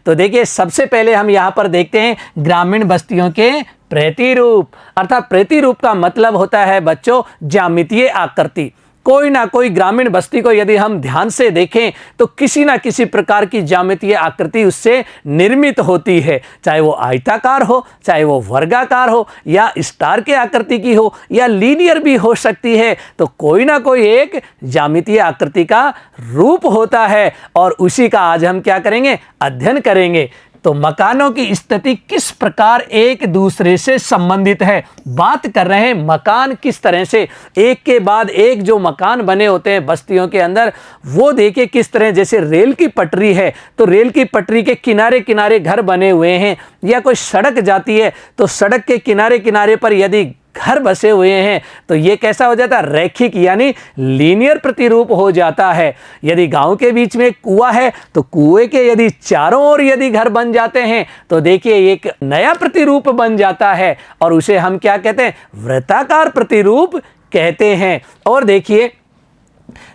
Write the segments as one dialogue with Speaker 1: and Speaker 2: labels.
Speaker 1: तो देखिए सबसे पहले हम यहाँ पर देखते हैं ग्रामीण बस्तियों के प्रतिरूप। अर्थात प्रतिरूप का मतलब होता है बच्चों ज्यामितीय आकृति। कोई ना कोई ग्रामीण बस्ती को यदि हम ध्यान से देखें तो किसी ना किसी प्रकार की ज्यामितीय आकृति उससे निर्मित होती है, चाहे वो आयताकार हो, चाहे वो वर्गाकार हो, या स्टार के आकृति की हो, या लीनियर भी हो सकती है। तो कोई ना कोई एक ज्यामितीय आकृति का रूप होता है और उसी का आज हम क्या करेंगे, अध्ययन करेंगे। तो मकानों की स्थिति किस प्रकार एक दूसरे से संबंधित है, बात कर रहे हैं मकान किस तरह से एक के बाद एक जो मकान बने होते हैं बस्तियों के अंदर, वो देखिए किस तरह, जैसे रेल की पटरी है तो रेल की पटरी के किनारे किनारे घर बने हुए हैं, या कोई सड़क जाती है तो सड़क के किनारे किनारे पर यदि घर बसे हुए हैं तो ये कैसा हो जाता है, रैखिक यानी लीनियर प्रतिरूप हो जाता है। यदि गांव के बीच में कुआं है तो कुएं के यदि चारों ओर यदि घर बन जाते हैं तो देखिए एक नया प्रतिरूप बन जाता है और उसे हम क्या कहते हैं, वृत्ताकार प्रतिरूप कहते हैं। और देखिए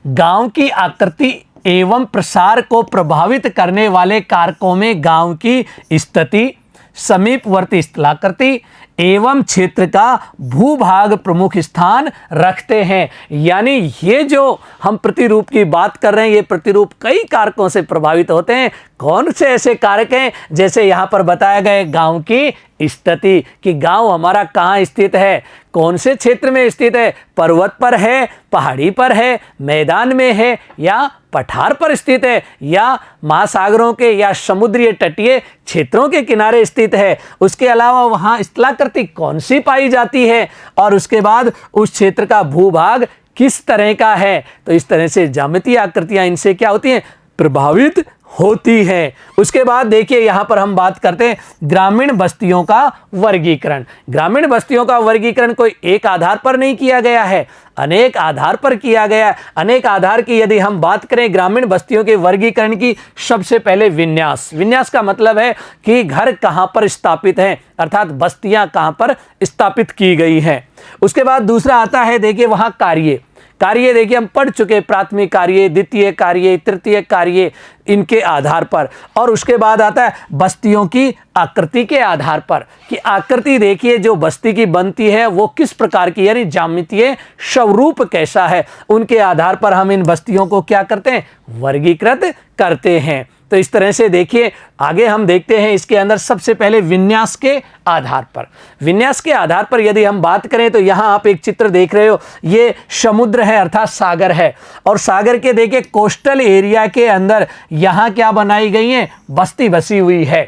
Speaker 1: गांव की आकृति एवं प्रसार को प्रभावित करने वाले कारकों में गांव की स्थिति, समीपवर्ती स्थलाकृति एवं क्षेत्र का भूभाग प्रमुख स्थान रखते हैं। यानी ये जो हम प्रतिरूप की बात कर रहे हैं, ये प्रतिरूप कई कारकों से प्रभावित होते हैं। कौन से ऐसे कारक हैं, जैसे यहाँ पर बताया गया गांव की स्थिति, कि गांव हमारा कहाँ स्थित है, कौन से क्षेत्र में स्थित है, पर्वत पर है, पहाड़ी पर है, मैदान में है, या पठार पर स्थित है, या महासागरों के या समुद्रीय तटीय क्षेत्रों के किनारे स्थित है। उसके अलावा वहाँ स्थलाकृति कौन सी पाई जाती है, और उसके बाद उस क्षेत्र का भूभाग किस तरह का है। तो इस तरह से ज्यामितीय आकृतियां इनसे क्या होती हैं, प्रभावित होती है। उसके बाद देखिए यहाँ पर हम बात करते हैं ग्रामीण बस्तियों का वर्गीकरण। ग्रामीण बस्तियों का वर्गीकरण कोई एक आधार पर नहीं किया गया है, अनेक आधार पर किया गया है। अनेक आधार की यदि हम बात करें ग्रामीण बस्तियों के वर्गीकरण की, सबसे पहले विन्यास। विन्यास का मतलब है कि घर कहाँ पर स्थापित हैं, अर्थात बस्तियां कहाँ पर स्थापित की गई हैं। उसके बाद दूसरा आता है देखिए वहाँ कार्य। कार्य देखिए हम पढ़ चुके, प्राथमिक कार्य, द्वितीय कार्य, तृतीय कार्य, इनके आधार पर। और उसके बाद आता है बस्तियों की आकृति के आधार पर, कि आकृति देखिए जो बस्ती की बनती है वो किस प्रकार की, यानी ज्यामितीय स्वरूप कैसा है, उनके आधार पर हम इन बस्तियों को क्या करते हैं, वर्गीकृत करते हैं। तो इस तरह से देखिए आगे हम देखते हैं इसके अंदर सबसे पहले विन्यास के आधार पर। विन्यास के आधार पर यदि हम बात करें तो यहाँ आप एक चित्र देख रहे हो, ये समुद्र है अर्थात सागर है, और सागर के देखिए कोस्टल एरिया के अंदर यहाँ क्या बनाई गई है, बस्ती बसी हुई है।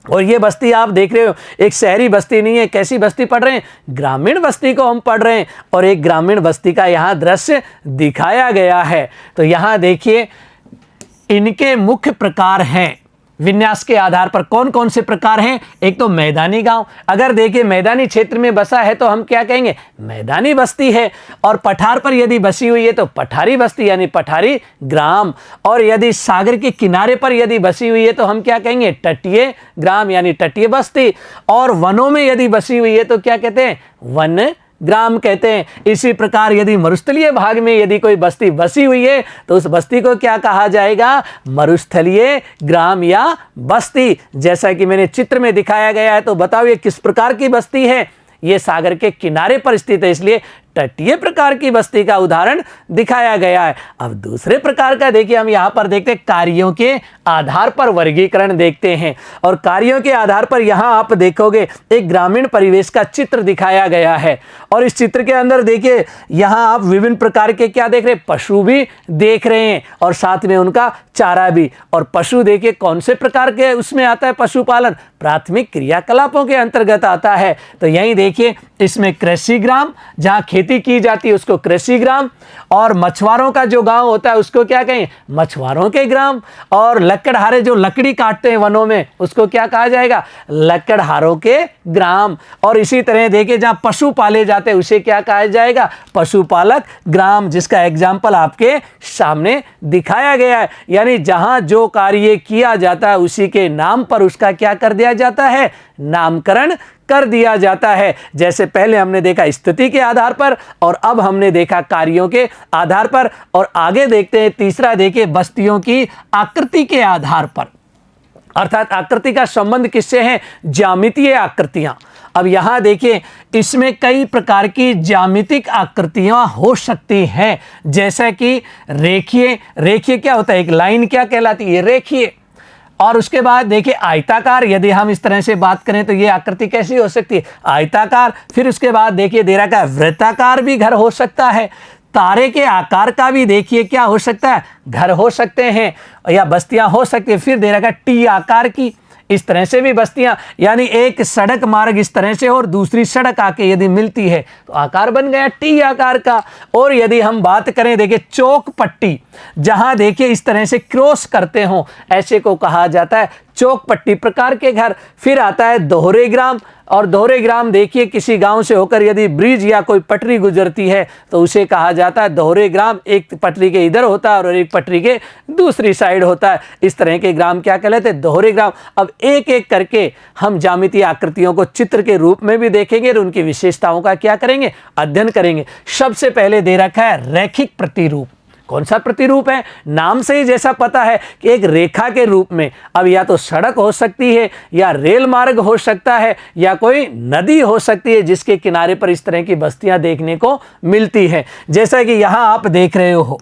Speaker 1: और ये बस्ती आप देख रहे हो एक शहरी बस्ती नहीं है, कैसी बस्ती पढ़ रहे हैं, ग्रामीण बस्ती को हम पढ़ रहे हैं, और एक ग्रामीण बस्ती का यहाँ दृश्य दिखाया गया है। तो यहाँ देखिए इनके मुख्य प्रकार हैं विन्यास के आधार पर। कौन कौन से प्रकार हैं, एक तो मैदानी गांव, अगर देखिए मैदानी क्षेत्र में बसा है तो हम क्या कहेंगे, मैदानी बस्ती है। और पठार पर यदि बसी हुई है तो पठारी बस्ती यानी पठारी ग्राम। और यदि सागर के किनारे पर यदि बसी हुई है तो हम क्या कहेंगे, तटीय ग्राम यानी तटीय बस्ती। और वनों में यदि बसी हुई है तो क्या कहते हैं, वन ग्राम कहते हैं। इसी प्रकार यदि मरुस्थलीय भाग में यदि कोई बस्ती बसी हुई है तो उस बस्ती को क्या कहा जाएगा, मरुस्थलीय ग्राम या बस्ती। जैसा कि मैंने चित्र में दिखाया गया है, तो बताओ ये किस प्रकार की बस्ती है, ये सागर के किनारे पर स्थित है, इसलिए तटीय प्रकार की बस्ती का उदाहरण दिखाया गया है। अब दूसरे प्रकार का देखिए हम यहाँ पर देखते हैं कार्यों के आधार पर वर्गीकरण देखते हैं। और कार्यों के आधार पर यहाँ आप देखोगे एक ग्रामीण परिवेश का चित्र दिखाया गया है, और इस चित्र के अंदर देखिए यहाँ आप विभिन्न प्रकार के क्या देख रहे हैं, पशु भी देख रहे हैं और साथ में उनका चारा भी। और पशु देखिए कौन से प्रकार के उसमें आता है, पशुपालन प्राथमिक क्रियाकलापों के अंतर्गत आता है। तो यही देखिए इसमें कृषि ग्राम, जहाँ खेती की जाती है उसको कृषि ग्राम, और मछुआरों का जो गांव होता है उसको क्या कहें, मछुआरों के ग्राम। और लकड़हारे जो लकड़ी काटते हैं वनों में उसको क्या कहा जाएगा, लकड़हारों के ग्राम। और इसी तरह देखिए जहाँ पशु पाले जाते हैं उसे क्या कहा जाएगा, पशुपालक ग्राम, जिसका एग्जाम्पल आपके सामने दिखाया गया है। यानी जहाँ जो कार्य किया जाता है उसी के नाम पर उसका क्या कर दिया जाता है, नामकरण कर दिया जाता है। जैसे पहले हमने देखा स्थिति के आधार पर, और अब हमने देखा कार्यों के आधार पर। और आगे देखते हैं तीसरा, देखिए बस्तियों की आकृति के आधार पर। अर्थात आकृति का संबंध किससे है? ज्यामितीय आकृतियां। अब यहां देखिए, इसमें कई प्रकार की ज्यामितिक आकृतियां हो सकती हैं, जैसा कि रेखीय। रेखीय क्या होता है? एक लाइन क्या कहलाती है? रेखीय। और उसके बाद देखिए आयताकार, यदि हम इस तरह से बात करें तो ये आकृति कैसी हो सकती है? आयताकार। फिर उसके बाद देखिए दे रखा है वृत्ताकार भी घर हो सकता है। तारे के आकार का भी देखिए क्या हो सकता है? घर हो सकते हैं या बस्तियां हो सकती है। फिर दे रखा है टी आकार की, इस तरह से भी बस्तियां, यानी एक सड़क मार्ग इस तरह से और दूसरी सड़क आके यदि मिलती है तो आकार बन गया टी आकार का। और यदि हम बात करें देखिए चौक पट्टी, जहां देखिए इस तरह से क्रॉस करते हो, ऐसे को कहा जाता है चौक पट्टी प्रकार के घर। फिर आता है दोहरे ग्राम, और दोहरे ग्राम देखिए किसी गांव से होकर यदि ब्रिज या कोई पटरी गुजरती है तो उसे कहा जाता है दोहरे ग्राम। एक पटरी के इधर होता है और एक पटरी के दूसरी साइड होता है, इस तरह के ग्राम क्या कहलाते हैं? दोहरे ग्राम। अब एक एक करके हम ज्यामितीय आकृतियों को चित्र के रूप में भी देखेंगे और उनकी विशेषताओं का क्या करेंगे? अध्ययन करेंगे। सबसे पहले दे रखा है रैखिक प्रतिरूप। कौन सा प्रतिरूप है? नाम से ही जैसा पता है कि एक रेखा के रूप में। अब या तो सड़क हो सकती है, या रेल मार्ग हो सकता है, या कोई नदी हो सकती है जिसके किनारे पर इस तरह की बस्तियां देखने को मिलती है। जैसा कि यहां आप देख रहे हो,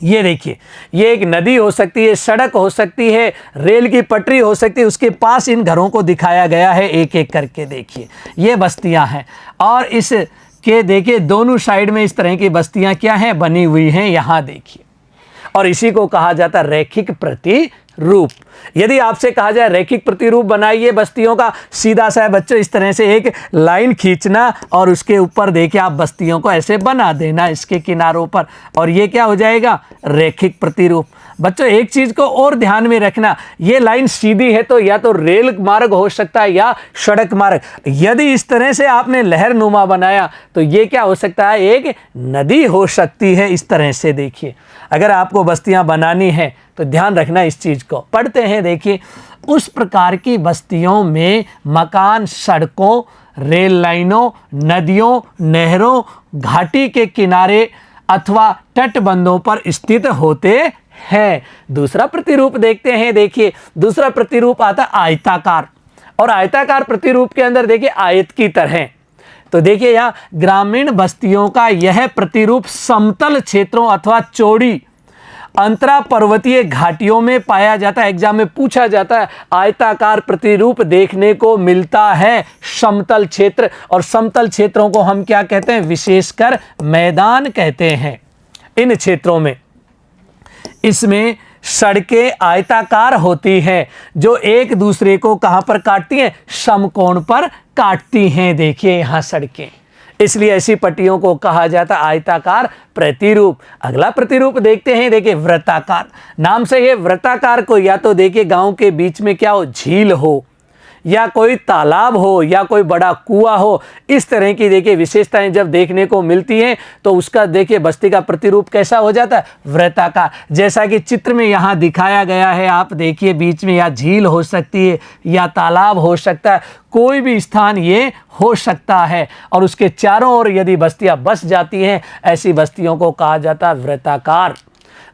Speaker 1: ये देखिए, ये एक नदी हो सकती है, सड़क हो सकती है, रेल की पटरी हो सकती है, उसके पास इन घरों को दिखाया गया है एक एक करके। देखिए ये बस्तियां हैं, और इस के देखिए दोनों साइड में इस तरह की बस्तियां क्या हैं? बनी हुई हैं, यहां देखिए। और इसी को कहा जाता है रैखिक प्रतिरूप। यदि आपसे कहा जाए रैखिक प्रतिरूप बनाइए बस्तियों का, सीधा सा है बच्चों, इस तरह से एक लाइन खींचना और उसके ऊपर देखिए आप बस्तियों को ऐसे बना देना इसके किनारों पर, और ये क्या हो जाएगा? रैखिक प्रतिरूप। बच्चों एक चीज को और ध्यान में रखना, ये लाइन सीधी है तो या तो रेल मार्ग हो सकता है या सड़क मार्ग। यदि इस तरह से आपने लहरनुमा बनाया तो ये क्या हो सकता है? एक नदी हो सकती है। इस तरह से देखिए, अगर आपको बस्तियां बनानी है तो ध्यान रखना इस चीज को। पढ़ते हैं देखिए, उस प्रकार की बस्तियों में मकान सड़कों, रेल लाइनों, नदियों, नहरों, घाटी के किनारे अथवा तटबंधों पर स्थित होते हैं। दूसरा प्रतिरूप देखते हैं। देखिए दूसरा प्रतिरूप आता है आयताकार, और आयताकार प्रतिरूप के अंदर देखिए आयत की तरह। तो देखिए यहाँ ग्रामीण बस्तियों का यह प्रतिरूप समतल क्षेत्रों अथवा चौड़ी अंतरा पर्वतीय घाटियों में पाया जाता है। एग्जाम में पूछा जाता है आयताकार प्रतिरूप देखने को मिलता है समतल क्षेत्र, और समतल क्षेत्रों को हम क्या कहते हैं? विशेषकर मैदान कहते हैं। इन क्षेत्रों में इसमें सड़कें आयताकार होती हैं, जो एक दूसरे को कहां पर काटती हैं? समकोण पर काटती हैं। देखिए यहां सड़कें, इसलिए ऐसी पट्टियों को कहा जाता है आयताकार प्रतिरूप। अगला प्रतिरूप देखते हैं। देखिए वृत्ताकार, नाम से ये वृत्ताकार को या तो देखिए गांव के बीच में क्या हो? झील हो, या कोई तालाब हो, या कोई बड़ा कुआं हो। इस तरह की देखिए विशेषताएं जब देखने को मिलती हैं तो उसका देखिए बस्ती का प्रतिरूप कैसा हो जाता है? वृत्ताकार। जैसा कि चित्र में यहाँ दिखाया गया है, आप देखिए बीच में या झील हो सकती है या तालाब हो सकता है, कोई भी स्थान ये हो सकता है, और उसके चारों ओर यदि बस्तियां बस जाती हैं, ऐसी बस्तियों को कहा जाता है वृत्ताकार।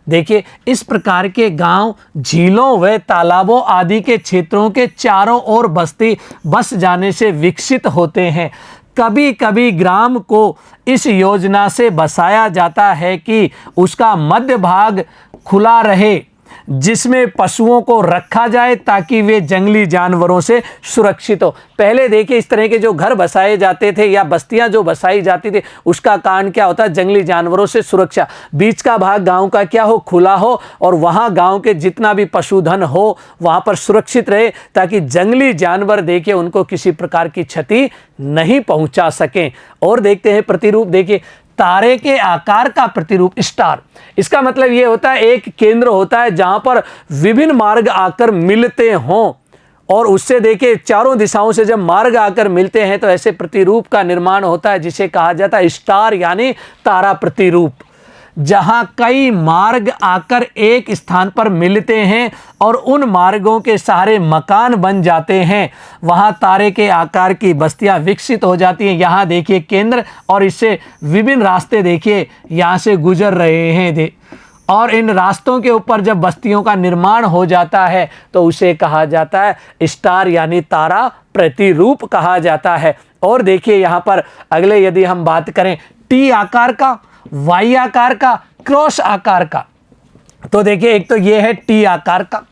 Speaker 1: देखिए इस प्रकार के गांव झीलों व तालाबों आदि के क्षेत्रों के चारों ओर बस्ती बस जाने से विकसित होते हैं। कभी कभी ग्राम को इस योजना से बसाया जाता है कि उसका मध्य भाग खुला रहे, जिसमें पशुओं को रखा जाए ताकि वे जंगली जानवरों से सुरक्षित हो। पहले देखिए इस तरह के जो घर बसाए जाते थे या बस्तियां जो बसाई जाती थी, उसका कारण क्या होता है? जंगली जानवरों से सुरक्षा। बीच का भाग गांव का क्या हो? खुला हो, और वहां गांव के जितना भी पशुधन हो वहां पर सुरक्षित रहे, ताकि जंगली जानवर देखिए उनको किसी प्रकार की क्षति नहीं पहुंचा सकें। और देखते हैं प्रतिरूप। देखिए तारे के आकार का प्रतिरूप, स्टार। इसका मतलब ये होता है एक केंद्र होता है जहां पर विभिन्न मार्ग आकर मिलते हों, और उससे देखिए चारों दिशाओं से जब मार्ग आकर मिलते हैं तो ऐसे प्रतिरूप का निर्माण होता है जिसे कहा जाता है स्टार यानी तारा प्रतिरूप। जहां कई मार्ग आकर एक स्थान पर मिलते हैं और उन मार्गों के सहारे मकान बन जाते हैं, वहां तारे के आकार की बस्तियां विकसित हो जाती हैं। यहाँ देखिए केंद्र, और इससे विभिन्न रास्ते देखिए यहाँ से गुजर रहे हैं। और इन रास्तों के ऊपर जब बस्तियों का निर्माण हो जाता है तो उसे कहा जाता है स्टार यानी तारा प्रतिरूप कहा जाता है। और देखिए यहाँ पर अगले यदि हम बात करें टी आकार का, वाई आकार का, क्रॉस आकार का, तो देखिए एक तो ये है टी आकार का,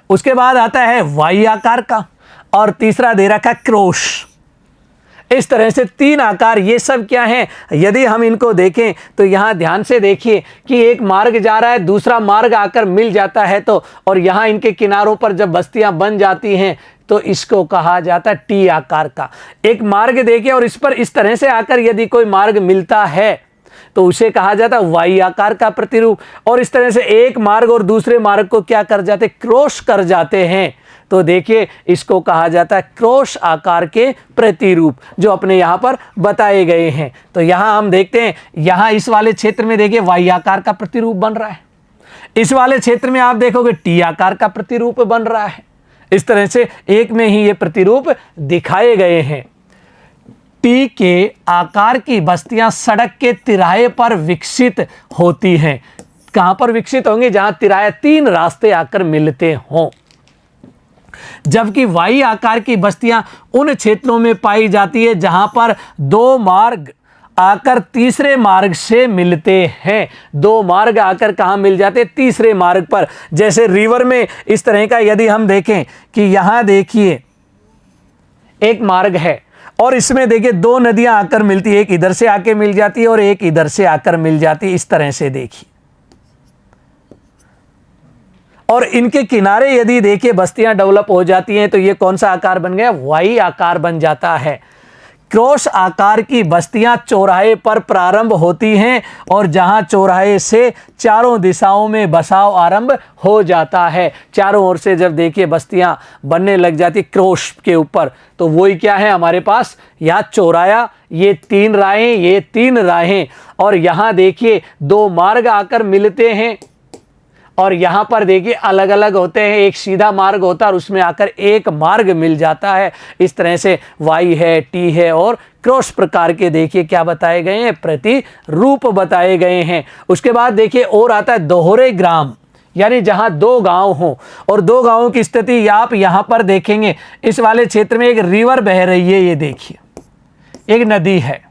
Speaker 1: उसके बाद आता है वाई आकार का, और तीसरा दे रखा है क्रॉस। इस तरह से 3 आकार, ये सब क्या हैं? यदि हम इनको देखें तो यहाँ ध्यान से देखिए कि एक मार्ग जा रहा है, दूसरा मार्ग आकर मिल जाता है, तो और यहाँ इनके किनारों पर जब बस्तियां बन जाती हैं तो इसको कहा जाता है टी आकार का। एक मार्ग देखिए और इस पर इस तरह से आकर यदि कोई मार्ग मिलता है तो उसे कहा जाता है वाई आकार का प्रतिरूप। और इस तरह से एक मार्ग और दूसरे मार्ग को क्या कर जाते, क्रॉस कर जाते हैं, तो देखिए इसको कहा जाता है क्रॉस आकार के प्रतिरूप, जो अपने यहाँ पर बताए गए हैं। तो यहाँ हम देखते हैं, यहाँ इस वाले क्षेत्र में देखिए वाई आकार का प्रतिरूप बन रहा है, इस वाले क्षेत्र में आप देखोगे टी आकार का प्रतिरूप बन रहा है। इस तरह से एक में ही ये प्रतिरूप दिखाए गए हैं। टी के आकार की बस्तियां सड़क के तिराहे पर विकसित होती हैं। कहां पर विकसित होंगी? जहां तिराहे 3 रास्ते आकर मिलते हों। जबकि वाई आकार की बस्तियां उन क्षेत्रों में पाई जाती है जहां पर 2 मार्ग आकर तीसरे मार्ग से मिलते हैं। 2 मार्ग आकर कहां मिल जाते हैं? तीसरे मार्ग पर। जैसे रिवर में इस तरह का यदि हम देखें कि यहां देखिए एक मार्ग है और इसमें देखिए 2 नदियां आकर मिलती है, एक इधर से आके मिल जाती है और एक इधर से आकर मिल जाती है। इस तरह से देखिए, और इनके किनारे यदि देखिए बस्तियां डेवलप हो जाती हैं तो ये कौन सा आकार बन गया? वाई आकार बन जाता है। क्रॉस आकार की बस्तियां चौराहे पर प्रारंभ होती हैं और जहां चौराहे से चारों दिशाओं में बसाव आरंभ हो जाता है। चारों ओर से जब देखिए बस्तियां बनने लग जाती क्रॉस के ऊपर, तो वही क्या है हमारे पास? यहाँ चौराया, ये 3 राहें, ये 3 राहें, और यहाँ देखिए 2 मार्ग आकर मिलते हैं और यहाँ पर देखिए अलग अलग होते हैं। एक सीधा मार्ग होता है और उसमें आकर एक मार्ग मिल जाता है। इस तरह से वाई है, टी है और क्रॉस प्रकार के देखिए क्या बताए गए हैं? प्रतिरूप बताए गए हैं। उसके बाद देखिए और आता है दोहरे ग्राम, यानी जहाँ 2 गांव हों, और 2 गांवों की स्थिति आप यहाँ पर देखेंगे। इस वाले क्षेत्र में एक रिवर बह रही है, ये देखिए एक नदी है,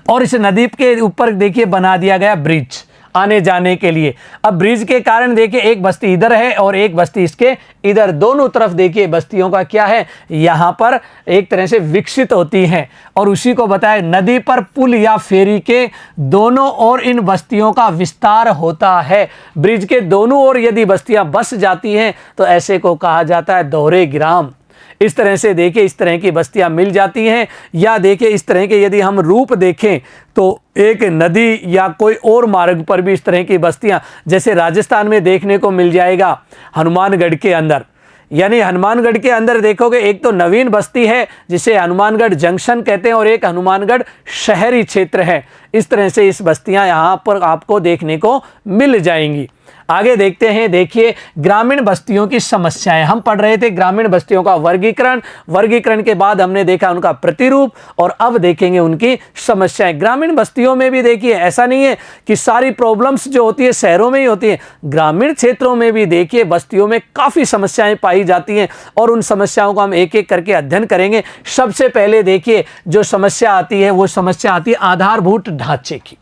Speaker 1: और इस नदी के ऊपर देखिए बना दिया गया ब्रिज आने जाने के लिए। अब ब्रिज के कारण देखिए एक बस्ती इधर है और एक बस्ती इसके इधर, दोनों तरफ देखिए बस्तियों का क्या है? यहाँ पर एक तरह से विकसित होती हैं। और उसी को बताया नदी पर पुल या फेरी के दोनों ओर इन बस्तियों का विस्तार होता है। ब्रिज के दोनों ओर यदि बस्तियां बस जाती हैं तो ऐसे को कहा जाता है दोहरे ग्राम। इस तरह से देखिए इस तरह की बस्तियां मिल जाती हैं। या देखिए इस तरह के यदि हम रूप देखें तो एक नदी या कोई और मार्ग पर भी इस तरह की बस्तियां, जैसे राजस्थान में देखने को मिल जाएगा हनुमानगढ़ के अंदर। यानी हनुमानगढ़ के अंदर देखोगे एक तो नवीन बस्ती है जिसे हनुमानगढ़ जंक्शन कहते हैं, और एक हनुमानगढ़ शहरी क्षेत्र है। इस तरह से इस बस्तियां यहाँ पर आपको देखने को मिल जाएंगी। आगे देखते हैं, देखिए ग्रामीण बस्तियों की समस्याएं। हम पढ़ रहे थे ग्रामीण बस्तियों का वर्गीकरण, वर्गीकरण के बाद हमने देखा उनका प्रतिरूप, और अब देखेंगे उनकी समस्याएं। ग्रामीण बस्तियों में भी देखिए ऐसा नहीं है कि सारी प्रॉब्लम्स जो होती है शहरों में ही होती है, ग्रामीण क्षेत्रों में भी देखिए बस्तियों में काफ़ी समस्याएं पाई जाती हैं, और उन समस्याओं को हम एक एक करके अध्ययन करेंगे। सबसे पहले देखिए जो समस्या आती है वो समस्या आती है आधारभूत ढांचे की,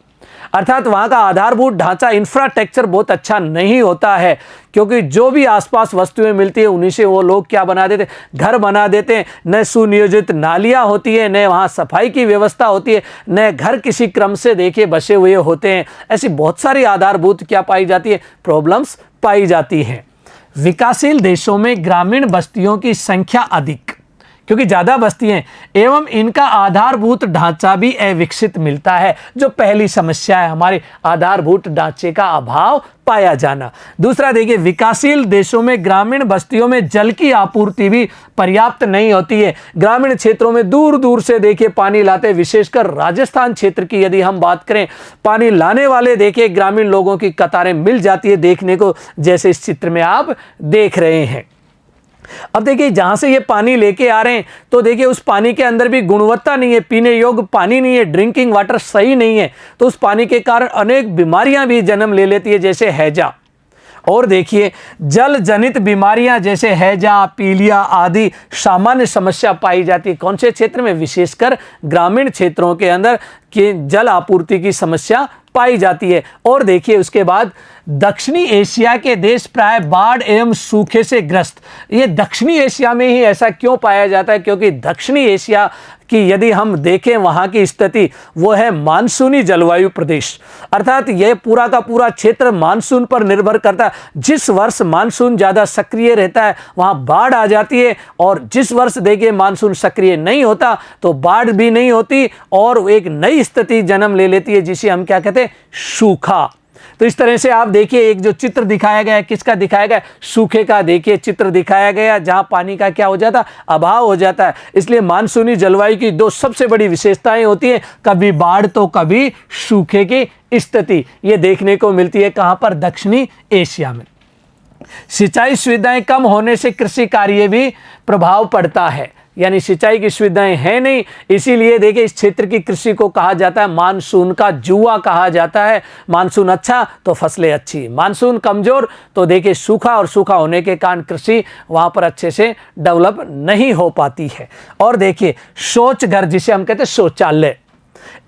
Speaker 1: अर्थात वहाँ का आधारभूत ढांचा इंफ्रास्ट्रक्चर बहुत अच्छा नहीं होता है, क्योंकि जो भी आसपास वस्तुएं मिलती है उन्हीं से वो लोग क्या बना देते, घर बना देते हैं। न सुनियोजित नालियाँ होती है, न वहाँ सफाई की व्यवस्था होती है, न घर किसी क्रम से देखिए बसे हुए होते हैं। ऐसी बहुत सारी आधारभूत क्या पाई जाती है, प्रॉब्लम्स पाई जाती हैं। विकासशील देशों में ग्रामीण बस्तियों की संख्या अधिक, क्योंकि ज़्यादा बस्तियाँ एवं इनका आधारभूत ढांचा भी अविकसित मिलता है। जो पहली समस्या है हमारे आधारभूत ढांचे का अभाव पाया जाना। दूसरा देखिए विकासशील देशों में ग्रामीण बस्तियों में जल की आपूर्ति भी पर्याप्त नहीं होती है। ग्रामीण क्षेत्रों में दूर दूर से देखिए पानी लाते, विशेषकर राजस्थान क्षेत्र की यदि हम बात करें, पानी लाने वाले देखिए ग्रामीण लोगों की कतारें मिल जाती है देखने को, जैसे इस चित्र में आप देख रहे हैं। अब देखिए जहाँ से ये पानी लेके आ रहे हैं तो देखिए उस पानी के अंदर भी गुणवत्ता नहीं है, पीने योग्य पानी नहीं है, ड्रिंकिंग वाटर सही नहीं है, तो उस पानी के कारण अनेक बीमारियां भी जन्म ले लेती है, जैसे हैजा। और देखिए जल जनित बीमारियां जैसे हैजा, पीलिया आदि सामान्य समस्या पाई जाती है। कौन से क्षेत्र में? विशेषकर ग्रामीण क्षेत्रों के अंदर कि जल आपूर्ति की समस्या पाई जाती है। और देखिए उसके बाद दक्षिणी एशिया के देश प्राय बाढ़ एवं सूखे से ग्रस्त। ये दक्षिणी एशिया में ही ऐसा क्यों पाया जाता है? क्योंकि दक्षिणी एशिया की यदि हम देखें वहाँ की स्थिति वो है मानसूनी जलवायु प्रदेश, अर्थात यह पूरा का पूरा क्षेत्र मानसून पर निर्भर करता है। जिस वर्ष मानसून ज़्यादा सक्रिय रहता है वहाँ बाढ़ आ जाती है, और जिस वर्ष देखिए मानसून सक्रिय नहीं होता तो बाढ़ भी नहीं होती और एक नई स्थिति जन्म ले लेती है, जिसे हम क्या कहते हैं? सूखा। तो इस तरह से आप देखिए एक जो चित्र दिखाया गया है, किसका दिखाया गया है? सूखे का देखिए चित्र दिखाया गया, जहां पानी का क्या हो जाता है? अभाव हो जाता है। इसलिए मानसूनी जलवायु की दो सबसे बड़ी विशेषताएं होती है, कभी बाढ़ तो कभी सूखे की स्थिति। ये देखने को मिलती है कहां पर? दक्षिणी एशिया में। सिंचाई सुविधाएं कम होने से कृषि कार्य भी प्रभाव पड़ता है, यानी सिंचाई की सुविधाएं हैं नहीं, इसीलिए देखिए इस क्षेत्र की कृषि को कहा जाता है मानसून का जुआ कहा जाता है। मानसून अच्छा तो फसलें अच्छी, मानसून कमजोर तो देखिए सूखा, और सूखा होने के कारण कृषि वहां पर अच्छे से डेवलप नहीं हो पाती है। और देखिए शौच घर, जिसे हम कहते हैं शौचालय,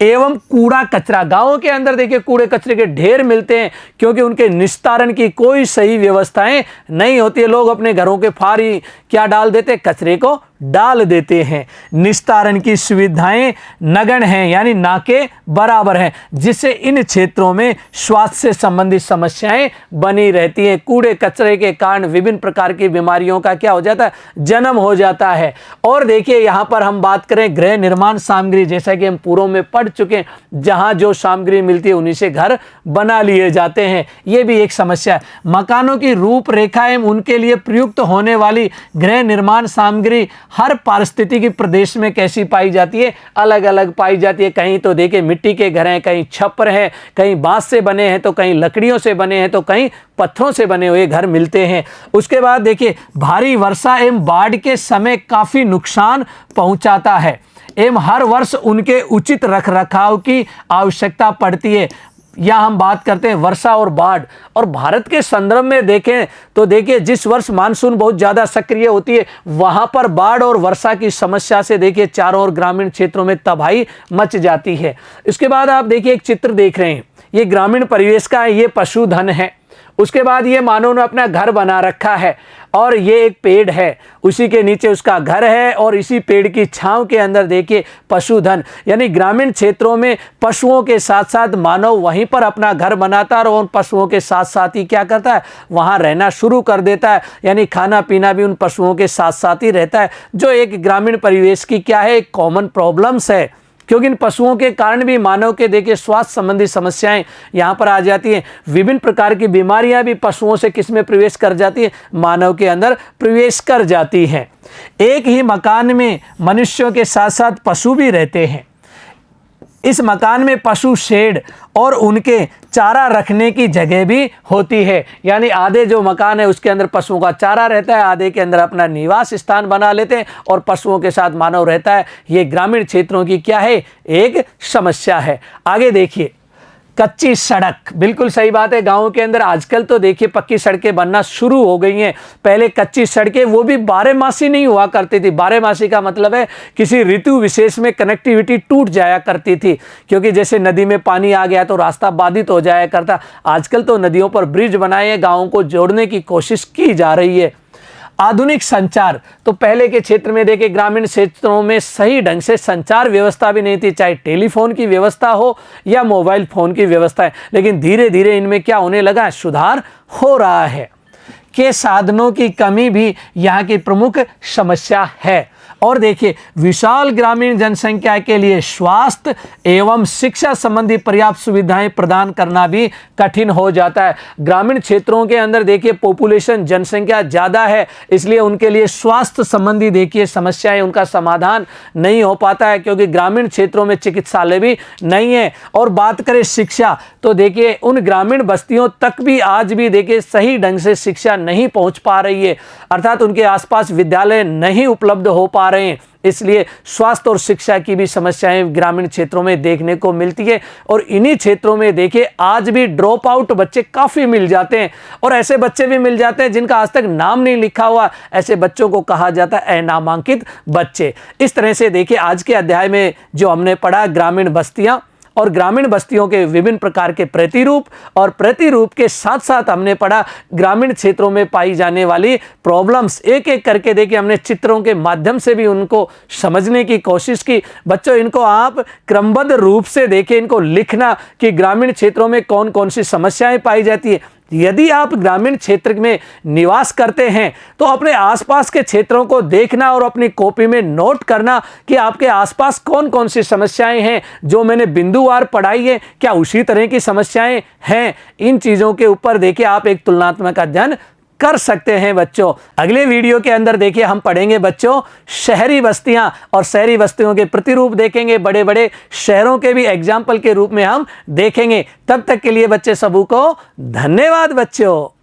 Speaker 1: एवं कूड़ा कचरा, गांवों के अंदर देखिए कूड़े कचरे के ढेर मिलते हैं, क्योंकि उनके निस्तारण की कोई सही व्यवस्थाएं नहीं होती है। लोग अपने घरों के फारी क्या डाल देते हैं? कचरे को डाल देते हैं। निस्तारण की सुविधाएं नगण्य हैं, यानी ना के बराबर हैं, जिससे इन क्षेत्रों में स्वास्थ्य से संबंधित समस्याएं बनी रहती हैं। कूड़े कचरे के कारण विभिन्न प्रकार की बीमारियों का क्या हो जाता है? जन्म हो जाता है। और देखिए यहाँ पर हम बात करें गृह निर्माण सामग्री, जैसा कि हम पूर्व में पढ़ चुके हैं, जहां जो सामग्री मिलती है उन्हीं से घर बना लिए जाते हैं। ये भी एक समस्या है। मकानों की रूपरेखा एवं उनके लिए प्रयुक्त होने वाली गृह निर्माण सामग्री हर पारिस्थितिकी प्रदेश में कैसी पाई जाती है? अलग अलग पाई जाती है। कहीं तो देखिए मिट्टी के घर हैं, कहीं छप्पर हैं, कहीं बांस से बने हैं, तो कहीं लकड़ियों से बने हैं, तो कहीं पत्थरों से बने हुए घर मिलते हैं। उसके बाद देखिए भारी वर्षा एवं बाढ़ के समय काफी नुकसान पहुंचाता है, एवं हर वर्ष उनके उचित रखरखाव की आवश्यकता पड़ती है। या हम बात करते हैं वर्षा और बाढ़, और भारत के संदर्भ में देखें तो देखिए जिस वर्ष मानसून बहुत ज़्यादा सक्रिय होती है वहाँ पर बाढ़ और वर्षा की समस्या से देखिए चारों ओर ग्रामीण क्षेत्रों में तबाही मच जाती है। इसके बाद आप देखिए एक चित्र देख रहे हैं, ये ग्रामीण परिवेश का है, ये पशुधन है। उसके बाद ये मानव ने अपना घर बना रखा है, और ये एक पेड़ है, उसी के नीचे उसका घर है, और इसी पेड़ की छांव के अंदर देखिए पशुधन, यानी ग्रामीण क्षेत्रों में पशुओं के साथ साथ मानव वहीं पर अपना घर बनाता है, और उन पशुओं के साथ साथ ही क्या करता है? वहाँ रहना शुरू कर देता है, यानी खाना पीना भी उन पशुओं के साथ साथ ही रहता है, जो एक ग्रामीण परिवेश की क्या है? एक कॉमन प्रॉब्लम्स है, क्योंकि इन पशुओं के कारण भी मानव के देखिए स्वास्थ्य संबंधी समस्याएं यहाँ पर आ जाती हैं। विभिन्न प्रकार की बीमारियां भी पशुओं से किस में प्रवेश कर जाती है? मानव के अंदर प्रवेश कर जाती हैं। एक ही मकान में मनुष्यों के साथ साथ पशु भी रहते हैं। इस मकान में पशु शेड और उनके चारा रखने की जगह भी होती है, यानी आधे जो मकान है उसके अंदर पशुओं का चारा रहता है, आधे के अंदर अपना निवास स्थान बना लेते हैं और पशुओं के साथ मानव रहता है। ये ग्रामीण क्षेत्रों की क्या है? एक समस्या है। आगे देखिए कच्ची सड़क, बिल्कुल सही बात है। गाँव के अंदर आजकल तो देखिए पक्की सड़कें बनना शुरू हो गई हैं। पहले कच्ची सड़कें वो भी बारहमासी नहीं हुआ करती थी। बारहमासी का मतलब है किसी ऋतु विशेष में कनेक्टिविटी टूट जाया करती थी, क्योंकि जैसे नदी में पानी आ गया तो रास्ता बाधित हो जाया करता। आजकल तो नदियों पर ब्रिज बनाए हैं, गाँवों को जोड़ने की कोशिश की जा रही है। आधुनिक संचार, तो पहले के क्षेत्र में देखिए ग्रामीण क्षेत्रों में सही ढंग से संचार व्यवस्था भी नहीं थी, चाहे टेलीफोन की व्यवस्था हो या मोबाइल फोन की व्यवस्था है, लेकिन धीरे धीरे इनमें क्या होने लगा है? सुधार हो रहा है। के साधनों की कमी भी यहाँ की प्रमुख समस्या है। और देखिए विशाल ग्रामीण जनसंख्या के लिए स्वास्थ्य एवं शिक्षा संबंधी पर्याप्त सुविधाएं प्रदान करना भी कठिन हो जाता है। ग्रामीण क्षेत्रों के अंदर देखिए पॉपुलेशन जनसंख्या ज़्यादा है, इसलिए उनके लिए स्वास्थ्य संबंधी देखिए समस्याएं, उनका समाधान नहीं हो पाता है, क्योंकि ग्रामीण क्षेत्रों में चिकित्सालय भी नहीं है। और बात करें शिक्षा, तो देखिए उन ग्रामीण बस्तियों तक भी आज भी देखिए सही ढंग से शिक्षा नहीं पहुंच पा रही है, अर्थात उनके आसपास विद्यालय नहीं उपलब्ध हो पा रहे हैं, इसलिए स्वास्थ्य और शिक्षा की भी समस्याएं ग्रामीण क्षेत्रों में देखने को मिलती है। और इन्हीं क्षेत्रों में देखिए आज भी ड्रॉप आउट बच्चे काफ़ी मिल जाते हैं, और ऐसे बच्चे भी मिल जाते हैं जिनका आज तक नाम नहीं लिखा हुआ, ऐसे बच्चों को कहा जाता है अनामांकित बच्चे। इस तरह से देखिए आज के अध्याय में जो हमने पढ़ा ग्रामीण बस्तियां और ग्रामीण बस्तियों के विभिन्न प्रकार के प्रतिरूप, और प्रतिरूप के साथ साथ हमने पढ़ा ग्रामीण क्षेत्रों में पाई जाने वाली प्रॉब्लम्स। एक एक करके देखिए हमने चित्रों के माध्यम से भी उनको समझने की कोशिश की। बच्चों इनको आप क्रमबद्ध रूप से देखिए, इनको लिखना कि ग्रामीण क्षेत्रों में कौन कौन सी समस्याएं पाई जाती है। यदि आप ग्रामीण क्षेत्र में निवास करते हैं तो अपने आसपास के क्षेत्रों को देखना और अपनी कॉपी में नोट करना कि आपके आसपास कौन कौन सी समस्याएं हैं, जो मैंने बिंदुवार पढ़ाई है क्या उसी तरह की समस्याएं हैं। इन चीज़ों के ऊपर देखिए आप एक तुलनात्मक अध्ययन कर सकते हैं बच्चों। अगले वीडियो के अंदर देखिए हम पढ़ेंगे बच्चों शहरी बस्तियां, और शहरी बस्तियों के प्रतिरूप देखेंगे, बड़े बड़े शहरों के भी एग्जाम्पल के रूप में हम देखेंगे। तब तक के लिए बच्चे सबों को धन्यवाद बच्चों।